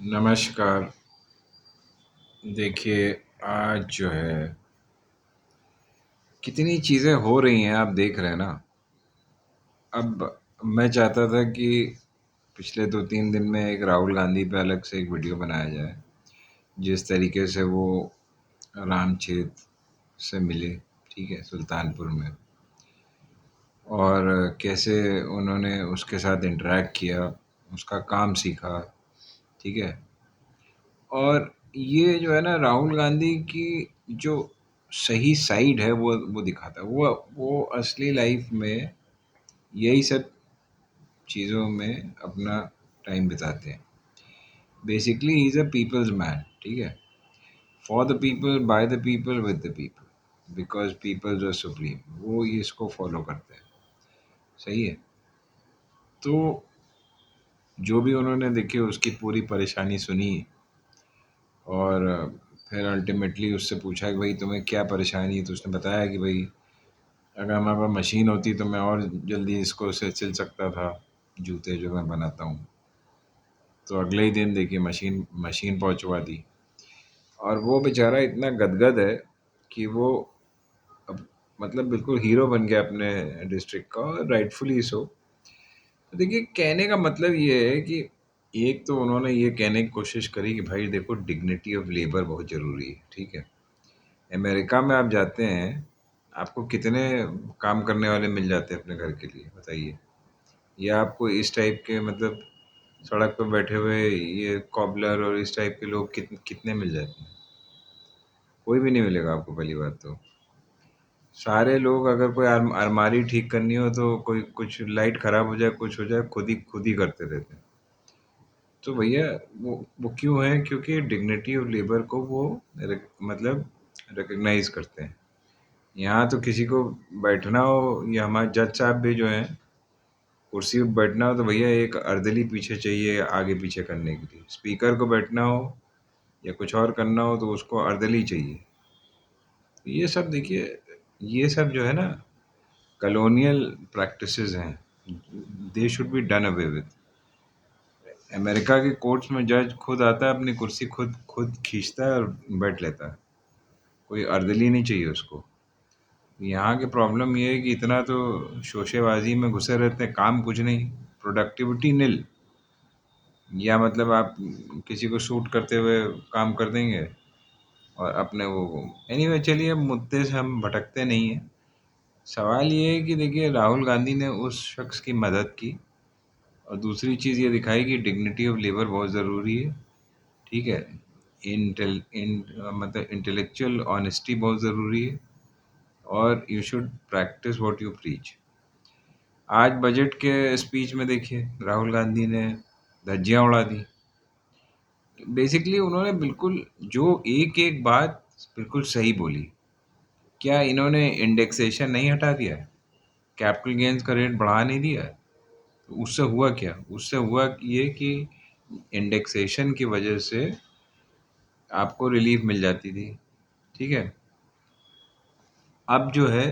नमस्कार। देखिए, आज जो है कितनी चीज़ें हो रही हैं आप देख रहे हैं ना। अब मैं चाहता था कि पिछले 2-3 दिन में एक राहुल गांधी पे अलग से एक वीडियो बनाया जाए। जिस तरीके से वो रामचरित से मिले, ठीक है, सुल्तानपुर में, और कैसे उन्होंने उसके साथ इंटरैक्ट किया, उसका काम सीखा, ठीक है। और ये जो है ना राहुल गांधी की जो सही साइड है वो दिखाता है। वो असली लाइफ में यही सब चीज़ों में अपना टाइम बिताते हैं। बेसिकली ही इज़ अ पीपल्स मैन, ठीक है। For the people, by the people, with the people, because peoples are supreme. वो ये इसको फॉलो करते हैं। सही है। तो जो भी उन्होंने देखिए उसकी पूरी परेशानी सुनी, और फिर अल्टीमेटली उससे पूछा कि भाई तुम्हें क्या परेशानी है, तो उसने बताया कि भाई अगर हमारे पास मशीन होती तो मैं और जल्दी इसको से सिल सकता था, जूते जो मैं बनाता हूँ। तो अगले ही दिन देखिए मशीन मशीन पहुँचवा दी। और वो बेचारा इतना गदगद है कि वो अब मतलब बिल्कुल हीरो बन गया अपने डिस्ट्रिक्ट का, और राइटफुली सो। तो देखिए कहने का मतलब ये है कि एक तो उन्होंने ये कहने की कोशिश करी कि भाई देखो डिग्निटी ऑफ लेबर बहुत ज़रूरी है, ठीक है। अमेरिका में आप जाते हैं, आपको कितने काम करने वाले मिल जाते हैं अपने घर के लिए, बताइए। या आपको इस टाइप के मतलब सड़क पर बैठे हुए ये कॉबलर और इस टाइप के लोग कितने मिल जाते हैं? कोई भी नहीं मिलेगा आपको, पहली बात तो। सारे लोग अगर कोई अलमारी ठीक करनी हो, तो कोई कुछ लाइट खराब हो जाए, कुछ हो जाए, खुद ही करते रहते हैं। तो भैया वो क्यों है? क्योंकि डिग्निटी ऑफ लेबर को वो मतलब रिकग्नाइज करते हैं। यहाँ तो किसी को बैठना हो, या हमारे जज साहब भी जो हैं, कुर्सी पे बैठना हो तो भैया एक अर्दली पीछे चाहिए आगे पीछे करने के लिए। स्पीकर को बैठना हो या कुछ और करना हो तो उसको अर्दली चाहिए। ये सब देखिए, ये सब जो है ना कॉलोनियल प्रैक्टिसेस हैं। They should be done away with. America के कोर्ट्स में जज खुद आता है, अपनी कुर्सी खुद खुद खींचता है और बैठ लेता है। कोई अर्दली नहीं चाहिए उसको। यहाँ की प्रॉब्लम ये है कि इतना तो शोशेबाजी में घुसे रहते हैं, काम कुछ नहीं, प्रोडक्टिविटी निल। या मतलब आप किसी को शूट करते हुए काम कर देंगे और अपने वो एनीवे, चलिए अब मुद्दे से हम भटकते नहीं हैं। सवाल ये है कि देखिए राहुल गांधी ने उस शख्स की मदद की, और दूसरी चीज़ ये दिखाई कि डिग्निटी ऑफ लेबर बहुत ज़रूरी है, ठीक है। मतलब इंटेलेक्चुअल ऑनेस्टी बहुत ज़रूरी है, और you should practice what you preach. आज बजट के स्पीच में देखिए राहुल गांधी ने धज्जियां उड़ा दी। बेसिकली उन्होंने बिल्कुल जो एक एक बात बिल्कुल सही बोली। क्या इन्होंने इंडेक्सेशन नहीं हटा दिया है? कैपिटल गेन्स का रेट बढ़ा नहीं दिया है? तो उससे हुआ क्या? उससे हुआ ये कि इंडेक्सेशन की वजह से आपको रिलीफ मिल जाती थी, ठीक है। अब जो है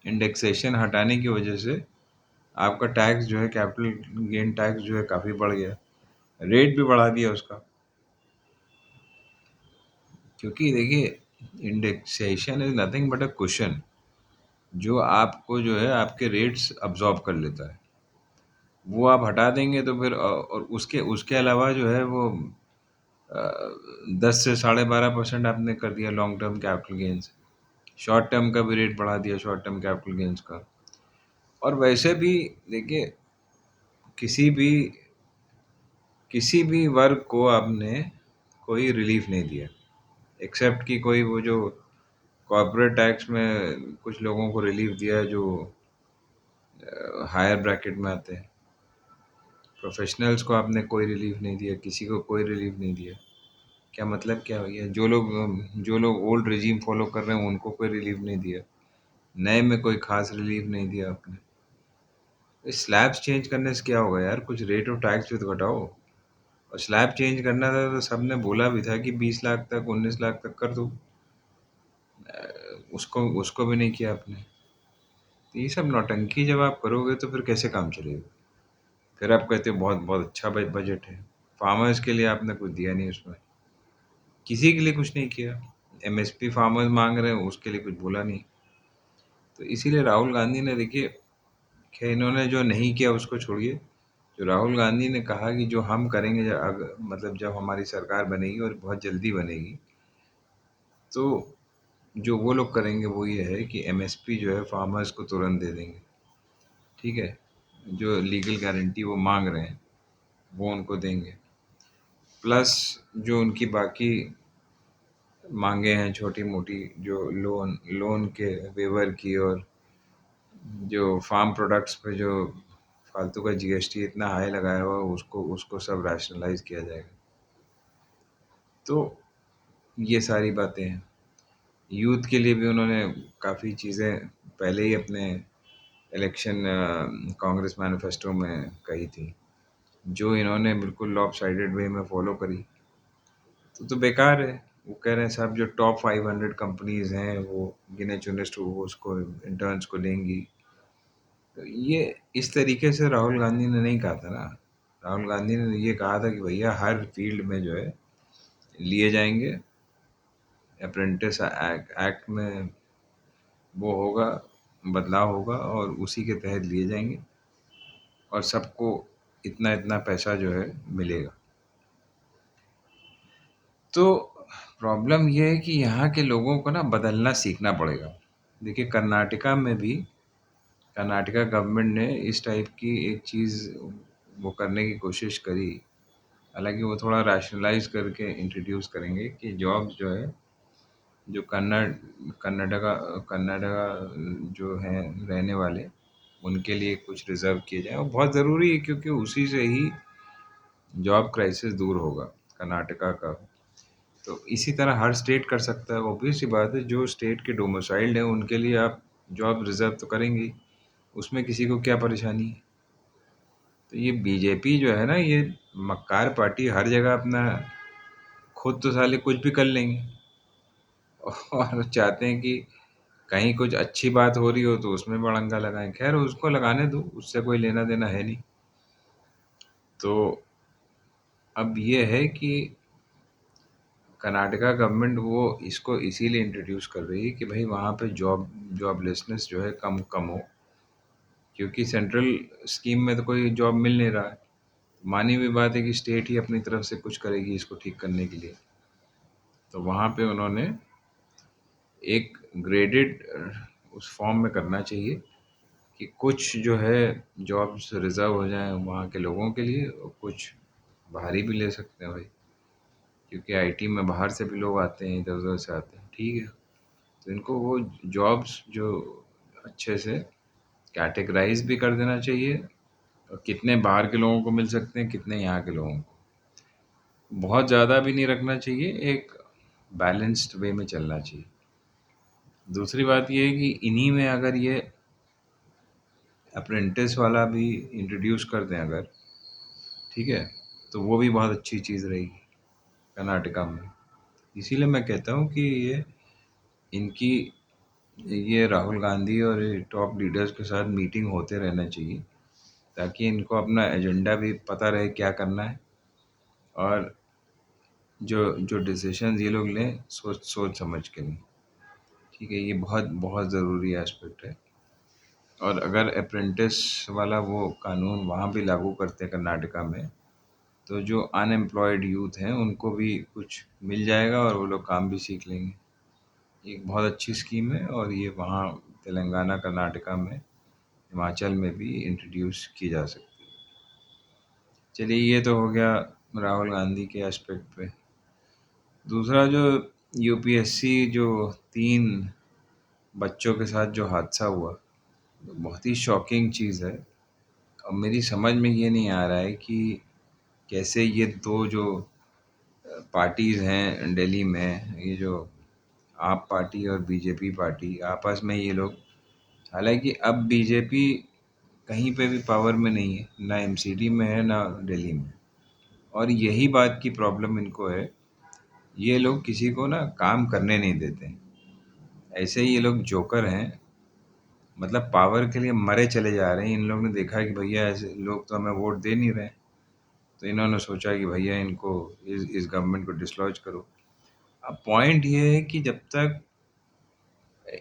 इंडेक्सेशन हटाने की वजह से आपका टैक्स जो है, कैपिटल गेन टैक्स जो है काफ़ी बढ़ गया, रेट भी बढ़ा दिया उसका। क्योंकि देखिए indexation is nothing but a question, जो आपको जो है आपके रेट्स अब्जॉर्ब कर लेता है। वो आप हटा देंगे तो फिर और उसके उसके अलावा जो है वो 10 से 12.5% आपने कर दिया long term capital gains. Short term का भी रेट बढ़ा दिया, शॉर्ट टर्म कैपिटल गेन्स का। और वैसे भी देखिए किसी भी किसी भी वर्ग को आपने कोई रिलीफ नहीं दिया, एक्सेप्ट कि कोई वो जो कॉर्पोरेट टैक्स में कुछ लोगों को रिलीफ दिया है जो हायर ब्रैकेट में आते हैं। प्रोफेशनल्स को आपने कोई रिलीफ नहीं दिया, किसी को कोई रिलीफ नहीं दिया। क्या मतलब क्या हो गया? जो लोग ओल्ड रिजीम फॉलो कर रहे हैं उनको कोई रिलीफ नहीं दिया, नए में कोई खास रिलीफ नहीं दिया आपने। स्लैब्स चेंज करने से क्या होगा यार? कुछ रेट ऑफ टैक्स भी तो घटाओ। और स्लैब चेंज करना था तो सबने बोला भी था कि 20 लाख तक, 19 लाख तक कर दो। उसको उसको भी नहीं किया आपने। तो ये सब नौटंकी जब आप करोगे तो फिर कैसे काम चलेगा? फिर आप कहते हो बहुत बहुत अच्छा बजट है, फार्मर्स के लिए आपने कुछ दिया नहीं उसमें, किसी के लिए कुछ नहीं किया। एमएसपी फार्मर्स मांग रहे हैं उसके लिए कुछ बोला नहीं। तो इसीलिए राहुल गांधी ने, देखिए, खैर इन्होंने जो नहीं किया उसको छोड़िए, जो राहुल गांधी ने कहा कि जो हम करेंगे, मतलब जब हमारी सरकार बनेगी और बहुत जल्दी बनेगी, तो जो वो लोग करेंगे वो ये है कि एमएसपी जो है फार्मर्स को तुरंत दे देंगे। ठीक है, जो लीगल गारंटी वो मांग रहे हैं वो उनको देंगे, प्लस जो उनकी बाकी मांगे हैं छोटी मोटी, जो लोन लोन के वेवर की, और जो फार्म प्रोडक्ट्स पे जो फालतू का जीएसटी इतना हाई लगाया हुआ है, उसको उसको सब रैशनलाइज किया जाएगा। तो ये सारी बातें हैं। यूथ के लिए भी उन्होंने काफ़ी चीज़ें पहले ही अपने इलेक्शन कांग्रेस मैनिफेस्टो में कही थी, जो इन्होंने बिल्कुल लॉप साइडेड वे में फॉलो करी। तो बेकार है। वो कह रहे हैं साहब जो टॉप 500 कंपनीज हैं वो गिने चुने उसको इंटर्न्स को लेंगी। तो ये इस तरीके से राहुल गांधी ने नहीं कहा था ना। राहुल गांधी ने ये कहा था कि भैया हर फील्ड में जो है लिए जाएंगे, अप्रेंटिस एक्ट में वो होगा, बदलाव होगा और उसी के तहत लिए जाएंगे और सबको इतना इतना पैसा जो है मिलेगा। तो प्रॉब्लम ये है कि यहाँ के लोगों को ना बदलना सीखना पड़ेगा। देखिए कर्नाटका गवर्नमेंट ने इस टाइप की एक चीज़ वो करने की कोशिश करी। हालांकि वो थोड़ा रैशनलाइज करके इंट्रोड्यूस करेंगे कि जॉब जो है, जो कर्नाटका कर्नाटका जो हैं रहने वाले, उनके लिए कुछ रिजर्व किए जाए। और बहुत ज़रूरी है क्योंकि उसी से ही जॉब क्राइसिस दूर होगा कर्नाटका का। तो इसी तरह हर स्टेट कर सकता है। ऑब्वियस सी बात है, जो स्टेट के डोमिसाइल्ड हैं उनके लिए आप जॉब रिजर्व तो करेंगे ही, उसमें किसी को क्या परेशानी है। तो ये बीजेपी जो है ना, ये मक्कार पार्टी हर जगह अपना, खुद तो साले कुछ भी कर लेंगे और चाहते हैं कि कहीं कुछ अच्छी बात हो रही हो तो उसमें बड़ंगा लगाएं। खैर उसको लगाने दो, उससे कोई लेना देना है नहीं। तो अब ये है कि कर्नाटका गवर्नमेंट वो इसको इसीलिए इंट्रोड्यूस कर रही है कि भाई वहाँ पे जॉबलेसनेस जो है कम कम हो, क्योंकि सेंट्रल स्कीम में तो कोई जॉब मिल नहीं रहा है। मानी हुई बात है कि स्टेट ही अपनी तरफ से कुछ करेगी इसको ठीक करने के लिए। तो वहाँ पे उन्होंने एक ग्रेडेड उस फॉर्म में करना चाहिए कि कुछ जो है जॉब्स रिजर्व हो जाएं वहाँ के लोगों के लिए, और कुछ बाहर ही भी ले सकते हैं भाई, क्योंकि आईटी में बाहर से भी लोग आते हैं, इधर उधर से आते हैं। ठीक है, तो इनको वो जॉब्स जो अच्छे से कैटेगराइज भी कर देना चाहिए, और कितने बाहर के लोगों को मिल सकते हैं, कितने यहाँ के लोगों को। बहुत ज़्यादा भी नहीं रखना चाहिए, एक बैलेंस्ड वे में चलना चाहिए। दूसरी बात ये है कि इन्हीं में अगर ये अप्रेंटिस वाला भी इंट्रोड्यूस कर दें अगर, ठीक है, तो वो भी बहुत अच्छी चीज़ रहेगी कर्नाटका में। इसीलिए मैं कहता हूँ कि ये इनकी, ये राहुल गांधी और ये टॉप लीडर्स के साथ मीटिंग होते रहना चाहिए, ताकि इनको अपना एजेंडा भी पता रहे क्या करना है, और जो जो डिसीजंस ये लोग लें सोच सोच समझ के लें। ठीक है, ये बहुत बहुत ज़रूरी एस्पेक्ट है। और अगर अप्रेंटिस वाला वो कानून वहाँ भी लागू करते हैं कर्नाटका में, तो जो अनएम्प्लॉयड यूथ हैं उनको भी कुछ मिल जाएगा और वो लोग काम भी सीख लेंगे। ये एक बहुत अच्छी स्कीम है, और ये वहाँ तेलंगाना, कर्नाटका में, हिमाचल में भी इंट्रोड्यूस की जा सकती है। चलिए, ये तो हो गया राहुल गांधी के एस्पेक्ट पे। दूसरा, जो यूपीएससी जो 3 बच्चों के साथ जो हादसा हुआ, बहुत ही शॉकिंग चीज़ है। और मेरी समझ में ये नहीं आ रहा है कि कैसे ये 2 जो पार्टीज़ हैं दिल्ली में, ये जो आप पार्टी और बीजेपी पार्टी, आपस में ये लोग, हालांकि अब बीजेपी कहीं पे भी पावर में नहीं है, ना एमसीडी में है ना दिल्ली में। और यही बात की प्रॉब्लम इनको है, ये लोग किसी को ना काम करने नहीं देते हैं। ऐसे ही ये लोग जोकर हैं, मतलब पावर के लिए मरे चले जा रहे हैं। इन लोगों ने देखा है कि भैया ऐसे लोग तो हमें वोट दे नहीं रहे हैं, तो इन्होंने सोचा कि भैया इनको इस गवर्नमेंट को डिसलॉज करो। अब पॉइंट ये है कि जब तक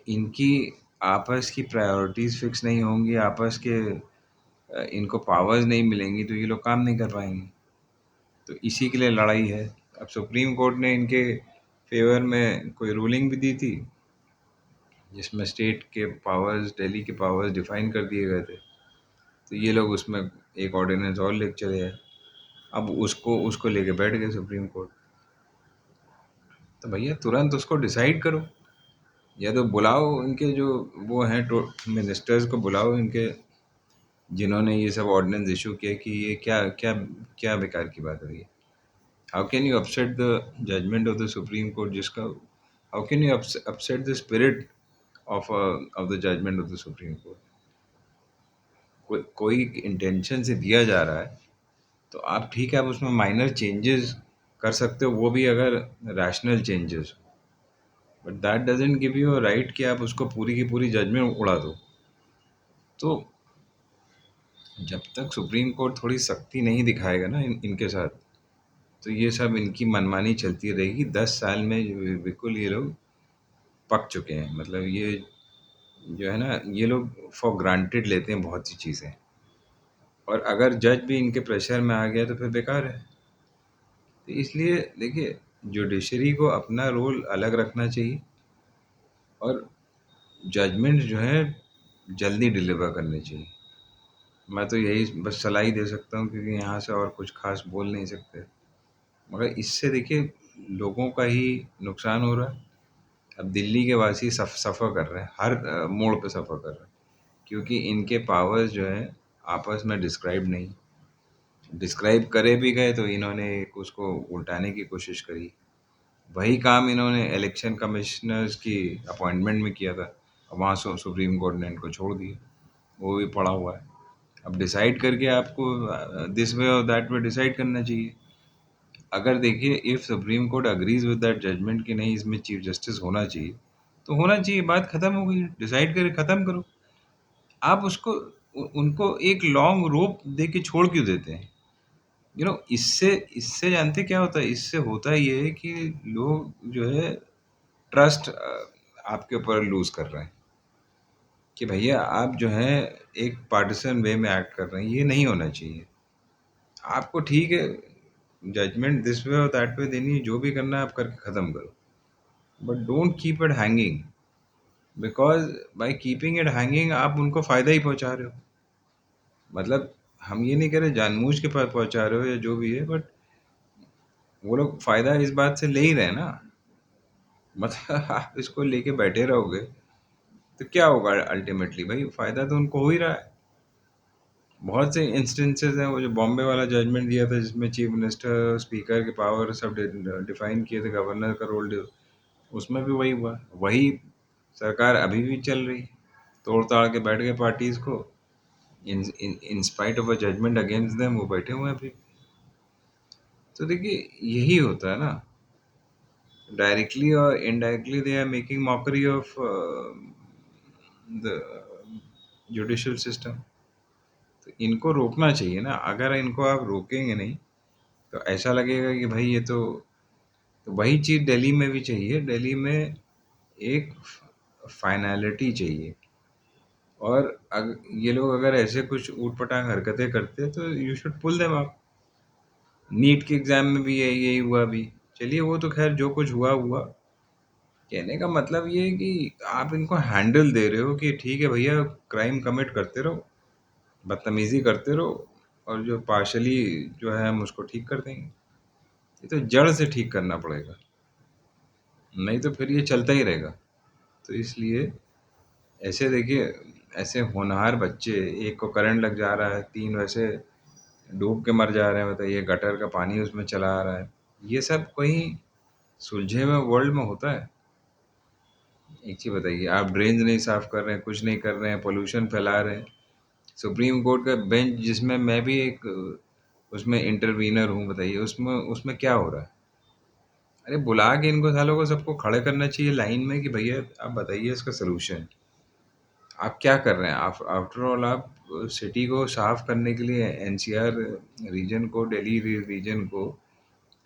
इनकी आपस की प्रायोरिटीज़ फिक्स नहीं होंगी, आपस के इनको पावर्स नहीं मिलेंगी, तो ये लोग काम नहीं कर पाएँगे। तो इसी के लिए लड़ाई है। अब सुप्रीम कोर्ट ने इनके फ़ेवर में कोई रूलिंग भी दी थी, जिसमें स्टेट के पावर्स, दिल्ली के पावर्स डिफ़ाइन कर दिए गए थे। तो ये लोग उसमें एक ऑर्डिनेंस और लेके चले आए। अब उसको उसको लेके बैठ गए सुप्रीम कोर्ट। तो भैया तुरंत उसको डिसाइड करो, या तो बुलाओ इनके जो वो हैं मिनिस्टर्स को बुलाओ इनके, जिन्होंने ये सब ऑर्डिनेंस इशू किया, कि ये क्या क्या क्या बेकार की बात है ये। How can you upset the judgment of the Supreme Court, जिसका how can you upset the spirit of the judgment of the Supreme Court. कोई इंटेंशन से दिया जा रहा है, तो आप ठीक है, आप उसमें माइनर चेंजेस कर सकते हो, वो भी अगर rational changes, but that doesn't give you a right कि आप उसको पूरी की पूरी जजमेंट उड़ा दो। तो जब तक सुप्रीम कोर्ट थोड़ी सख्ती नहीं दिखाएगा ना इनके साथ, तो ये सब इनकी मनमानी चलती रहेगी। 10 साल में बिल्कुल ये लोग पक चुके हैं। मतलब ये जो है ना, ये लोग फॉर ग्रांटेड लेते हैं बहुत सी चीज़ें, और अगर जज भी इनके प्रेशर में आ गया तो फिर बेकार है। तो इसलिए देखिए, जुडिशरी को अपना रोल अलग रखना चाहिए, और जजमेंट जो है जल्दी डिलीवर करनी चाहिए। मैं तो यही बस सलाह ही दे सकता हूँ, क्योंकि यहाँ से और कुछ खास बोल नहीं सकते। मगर इससे देखिए लोगों का ही नुकसान हो रहा है। अब दिल्ली के वासी सफ़र कर रहे हैं, हर मोड़ पे सफ़र कर रहे हैं, क्योंकि इनके पावर्स जो है आपस में डिस्क्राइब करे भी गए, तो इन्होंने उसको उल्टाने की कोशिश करी। वही काम इन्होंने इलेक्शन कमिश्नर्स की अपॉइंटमेंट में किया था, और वहाँ सुप्रीम कोर्ट ने इनको छोड़ दिया। वो भी पड़ा हुआ है। अब डिसाइड करके आपको दिस वे और दैट वे डिसाइड करना चाहिए। अगर देखिए, if supreme court agrees with that judgement कि नहीं इसमें चीफ जस्टिस होना चाहिए, तो होना चाहिए, बात खत्म हो गई। डिसाइड करके खत्म करो। आप उसको उनको एक लॉन्ग रोप दे के छोड़ क्यों देते हैं? इससे इससे जानते क्या होता है? इससे होता ये है कि लोग जो है ट्रस्ट आपके ऊपर लूज कर रहे हैं, कि भैया आप जो है एक पार्टिसन वे में एक्ट कर रहे हैं, ये नहीं होना चाहिए। आपको ठीक है जजमेंट दिस वे और दैट वे देनी है, जो भी करना है आप करके ख़त्म करो, but don't keep it hanging, because by keeping it hanging आप उनको फ़ायदा ही पहुंचा रहे हो। मतलब हम ये नहीं कह रहे जानबूझ के पास पहुंचा रहे हो या जो भी है, बट वो लोग फ़ायदा इस बात से ले ही रहे हैं ना। मतलब आप इसको लेके बैठे रहोगे तो क्या होगा अल्टीमेटली? भाई फ़ायदा तो उनको हो ही रहा है। बहुत से इंस्टेंसेस हैं, वो जो बॉम्बे वाला जजमेंट दिया था जिसमें चीफ मिनिस्टर, स्पीकर के पावर सब डिफाइन किए थे, गवर्नर का रोल, उसमें भी वही हुआ। वही सरकार अभी भी चल रही, तोड़ ताड़ के बैठ गए पार्टीज को। In spite of a judgement against them वो बैठे हुए हैं अभी। तो देखिए यही होता है ना, डायरेक्टली और indirectly they are making mockery of the judicial system. तो इनको रोकना चाहिए ना। अगर इनको आप रोकेंगे नहीं, तो ऐसा लगेगा कि भाई ये तो वही चीज़ दिल्ली में भी चाहिए। दिल्ली में एक फाइनलिटी चाहिए, और ये लोग अगर ऐसे कुछ ऊट-पटांग हरकतें करते हैं, तो you should pull them up. NEET के एग्ज़ाम में भी यही यही हुआ अभी। चलिए वो तो ख़ैर जो कुछ हुआ, हुआ। कहने का मतलब ये है कि आप इनको हैंडल दे रहे हो कि ठीक है भैया, क्राइम कमिट करते रहो, बदतमीज़ी करते रहो, और जो पार्शियली जो है हम उसको ठीक कर देंगे। ये तो जड़ से ठीक करना पड़ेगा, नहीं तो फिर ये चलता ही रहेगा। तो इसलिए ऐसे देखिए, ऐसे होनहार बच्चे, एक को करंट लग जा रहा है, 3 वैसे डूब के मर जा रहे हैं, बताइए, गटर का पानी उसमें चला आ रहा है। ये सब कहीं सुलझे हुए वर्ल्ड में होता है? एक चीज़ बताइए, आप ड्रेन्स नहीं साफ कर रहे हैं, कुछ नहीं कर रहे हैं, पोल्यूशन फैला रहे हैं। सुप्रीम कोर्ट का बेंच, जिसमें मैं भी एक उसमें इंटरवीनर हूँ, बताइए उसमें उसमें क्या हो रहा है? अरे बुला के इनको सालों को सबको खड़े करना चाहिए लाइन में, कि भैया आप बताइए इसका सलूशन। आप क्या कर रहे हैं? आप आफ्टर ऑल आप सिटी को साफ करने के लिए एनसीआर रीजन को, दिल्ली रीजन को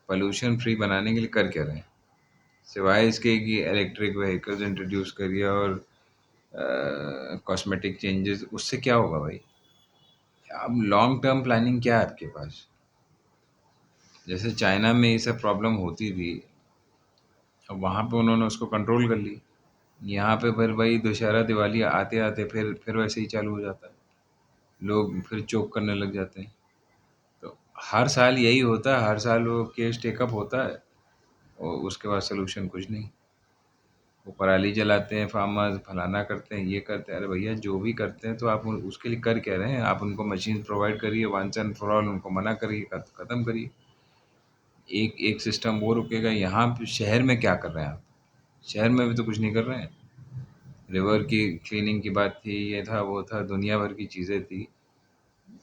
पोल्यूशन फ्री बनाने के लिए कर क्या रहे हैं? सिवाय इसके कि इलेक्ट्रिक व्हीकल्स इंट्रोड्यूस करिए और कॉस्मेटिक चेंजेस, उससे क्या होगा भाई? अब लॉन्ग टर्म प्लानिंग क्या है आपके पास? जैसे चाइना में ये सब प्रॉब्लम होती थी, अब वहाँ पे उन्होंने उसको कंट्रोल कर ली। यहाँ पे फिर वही दशहरा दिवाली आते आते फिर वैसे ही चालू हो जाता है, लोग फिर चोक करने लग जाते हैं। तो हर साल यही होता है, हर साल वो केस टेकअप होता है और उसके बाद सोल्यूशन कुछ नहीं। वो पराली जलाते हैं फार्मर्स, फलाना करते हैं, ये करते हैं। अरे भैया जो भी करते हैं तो आप उसके लिए कर क्या रहे हैं? आप उनको मशीन प्रोवाइड करिए, वंस एंड फॉर ऑल उनको मना करिए, ख़त्म करिए। एक एक सिस्टम वो रुकेगा। यहाँ पे शहर में क्या कर रहे हैं आप? शहर में भी तो कुछ नहीं कर रहे हैं। रिवर की क्लीनिंग की बात थी, ये था वो था, दुनिया भर की चीज़ें थी।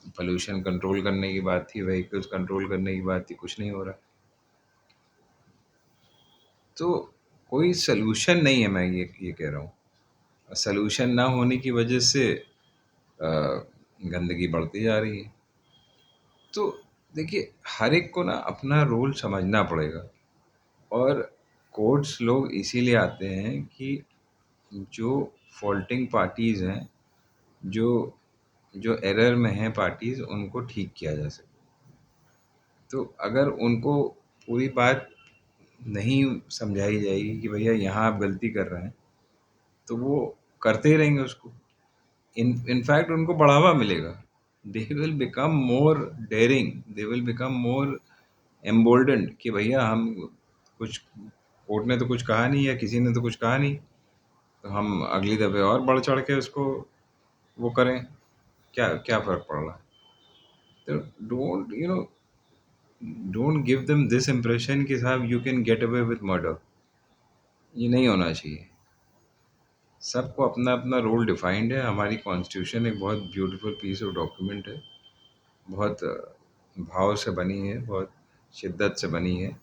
पोल्यूशन कंट्रोल करने की बात थी, व्हीकल्स कंट्रोल करने की बात थी, कुछ नहीं हो रहा। तो कोई सॉल्यूशन नहीं है, मैं ये कह रहा हूँ। सॉल्यूशन ना होने की वजह से अ, गंदगी बढ़ती जा रही है। तो देखिए, हर एक को ना अपना रोल समझना पड़ेगा। और कोर्ट्स लोग इसीलिए आते हैं कि जो फॉल्टिंग पार्टीज़ हैं, जो जो एरर में हैं पार्टीज़, उनको ठीक किया जा सके। तो अगर उनको पूरी बात नहीं समझाई जाएगी कि भैया यहाँ आप गलती कर रहे हैं, तो वो करते ही रहेंगे उसको। इनफैक्ट उनको बढ़ावा मिलेगा। They will become more daring, they will become more emboldened कि भैया हम कुछ, कोर्ट ने तो कुछ कहा नहीं या किसी ने तो कुछ कहा नहीं, तो हम अगली दफ़े और बढ़ चढ़ के उसको वो करें। क्या क्या फ़र्क पड़ रहा है? तो don't give them this impression कि साहब you can get away with murder. ये नहीं होना चाहिए। सबको अपना अपना रोल डिफाइंड है। हमारी कॉन्स्टिट्यूशन एक बहुत ब्यूटीफुल पीस ऑफ डॉक्यूमेंट है, बहुत भाव से बनी है, बहुत शिद्दत से बनी है,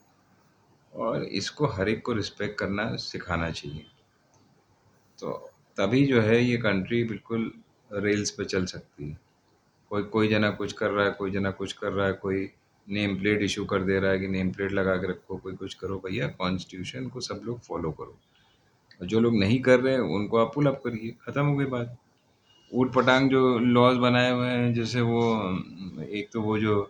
और इसको हर एक को रिस्पेक्ट करना सिखाना चाहिए। तो तभी जो है ये कंट्री बिल्कुल रेल्स पे चल सकती है। कोई कोई जना कुछ कर रहा है, कोई जना कुछ कर रहा है, कोई नेम प्लेट इशू कर दे रहा है कि नेम प्लेट लगा के रखो, कोई कुछ करो। भैया कॉन्स्टिट्यूशन को सब लोग फॉलो करो, और जो लोग नहीं कर रहे हैं उनको आप पुल अप करिए, ख़त्म हो गई बात। ऊट पटांग जो लॉज बनाए हुए हैं, जैसे वो एक तो वो जो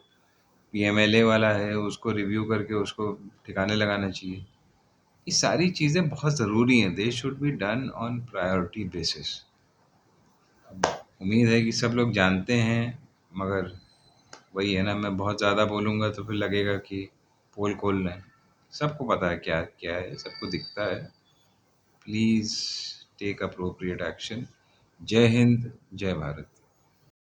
पीएमएलए वाला है, उसको रिव्यू करके उसको ठिकाने लगाना चाहिए। ये सारी चीज़ें बहुत ज़रूरी हैं, they should be done on priority basis. उम्मीद है कि सब लोग जानते हैं, मगर वही है ना, मैं बहुत ज़्यादा बोलूँगा तो फिर लगेगा कि पोल खोल रहे हैं। सबको पता है क्या क्या है, सबको दिखता है। Please take appropriate action. जय हिंद, जय भारत।